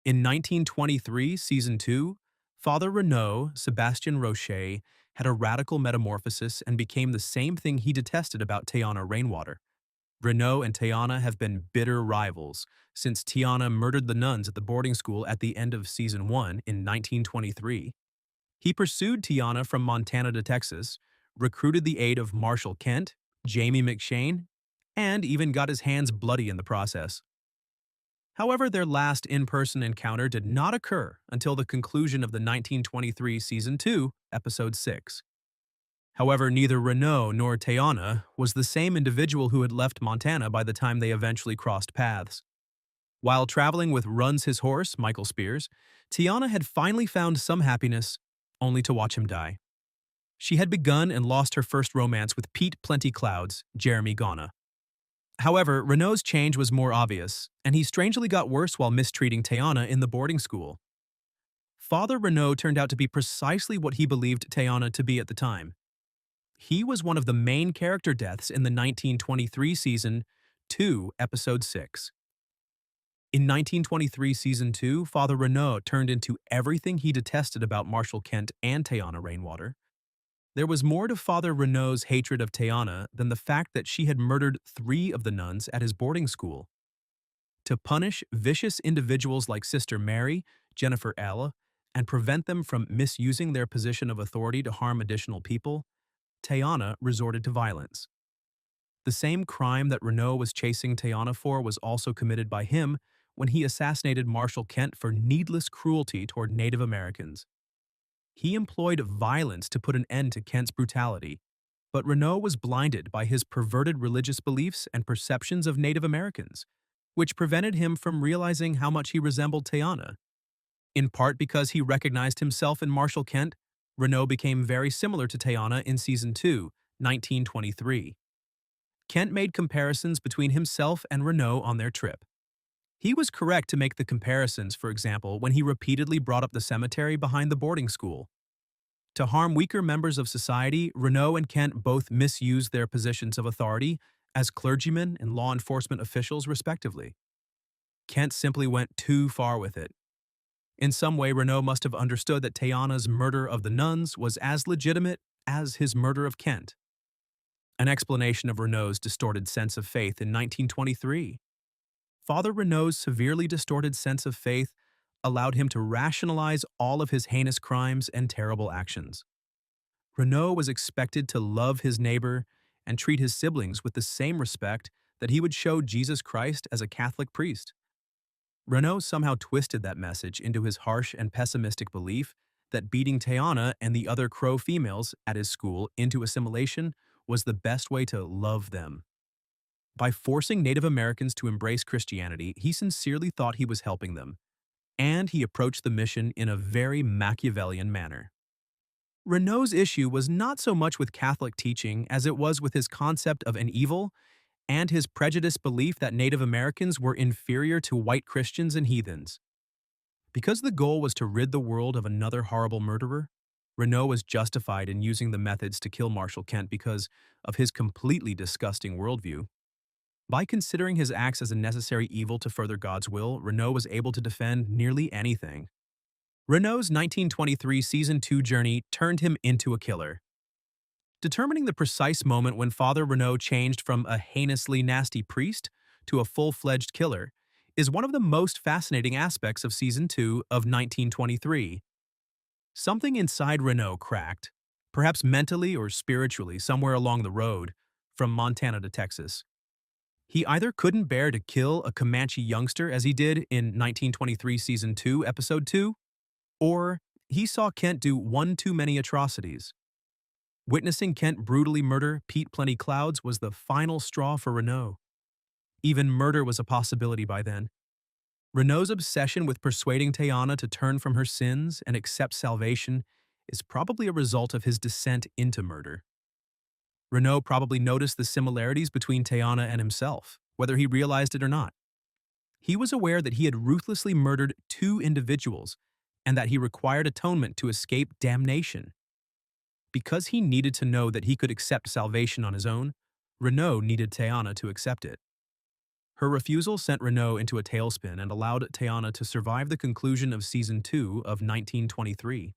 In 1923, Season 2, Father Renaud, Sebastien Rocher, had a radical metamorphosis and became the same thing he detested about Teonna Rainwater. Renaud and Teonna have been bitter rivals since Teonna murdered the nuns at the boarding school at the end of Season 1 in 1923. He pursued Teonna from Montana to Texas, recruited the aid of Marshal Kent, Jamie McShane, and even got his hands bloody in the process. However, their last in-person encounter did not occur until the conclusion of the 1923 Season 2, Episode 6. However, neither Renaud nor Teonna was the same individual who had left Montana by the time they eventually crossed paths. While traveling with Runs His Horse, Michael Spears, Teonna had finally found some happiness, only to watch him die. She had begun and lost her first romance with Pete Plenty Clouds, Jeremy Gonna. However, Renaud's change was more obvious, and he strangely got worse while mistreating Teonna in the boarding school. Father Renaud turned out to be precisely what he believed Teonna to be at the time. He was one of the main character deaths in the 1923 Season 2, Episode 6. In 1923 Season 2, Father Renaud turned into everything he detested about Marshal Kent and Teonna Rainwater. There was more to Father Renaud's hatred of Teonna than the fact that she had murdered 3 of the nuns at his boarding school. To punish vicious individuals like Sister Mary, Jennifer L., and prevent them from misusing their position of authority to harm additional people, Teonna resorted to violence. The same crime that Renaud was chasing Teonna for was also committed by him when he assassinated Marshal Kent for needless cruelty toward Native Americans. He employed violence to put an end to Kent's brutality, but Renaud was blinded by his perverted religious beliefs and perceptions of Native Americans, which prevented him from realizing how much he resembled Teonna. In part because he recognized himself in Marshal Kent, Renaud became very similar to Teonna in Season 2, 1923. Kent made comparisons between himself and Renaud on their trip. He was correct to make the comparisons, for example, when he repeatedly brought up the cemetery behind the boarding school. To harm weaker members of society, Renaud and Kent both misused their positions of authority as clergymen and law enforcement officials, respectively. Kent simply went too far with it. In some way, Renaud must have understood that Teonna's murder of the nuns was as legitimate as his murder of Kent. An explanation of Renaud's distorted sense of faith in 1923. Father Renaud's severely distorted sense of faith allowed him to rationalize all of his heinous crimes and terrible actions. Renaud was expected to love his neighbor and treat his siblings with the same respect that he would show Jesus Christ as a Catholic priest. Renaud somehow twisted that message into his harsh and pessimistic belief that beating Teonna and the other Crow females at his school into assimilation was the best way to love them. By forcing Native Americans to embrace Christianity, he sincerely thought he was helping them, and he approached the mission in a very Machiavellian manner. Renaud's issue was not so much with Catholic teaching as it was with his concept of an evil and his prejudiced belief that Native Americans were inferior to white Christians and heathens. Because the goal was to rid the world of another horrible murderer, Renaud was justified in using the methods to kill Marshal Kent because of his completely disgusting worldview. By considering his acts as a necessary evil to further God's will, Renaud was able to defend nearly anything. Renaud's 1923 Season 2 journey turned him into a killer. Determining the precise moment when Father Renaud changed from a heinously nasty priest to a full-fledged killer is one of the most fascinating aspects of Season 2 of 1923. Something inside Renaud cracked, perhaps mentally or spiritually somewhere along the road, from Montana to Texas. He either couldn't bear to kill a Comanche youngster as he did in 1923 Season 2, Episode 2, or he saw Kent do one too many atrocities. Witnessing Kent brutally murder Pete Plenty Clouds was the final straw for Renaud. Even murder was a possibility by then. Renaud's obsession with persuading Teonna to turn from her sins and accept salvation is probably a result of his descent into murder. Renaud probably noticed the similarities between Teonna and himself, whether he realized it or not. He was aware that he had ruthlessly murdered 2 individuals and that he required atonement to escape damnation. Because he needed to know that he could accept salvation on his own, Renaud needed Teonna to accept it. Her refusal sent Renault into a tailspin and allowed Teonna to survive the conclusion of Season 2 of 1923.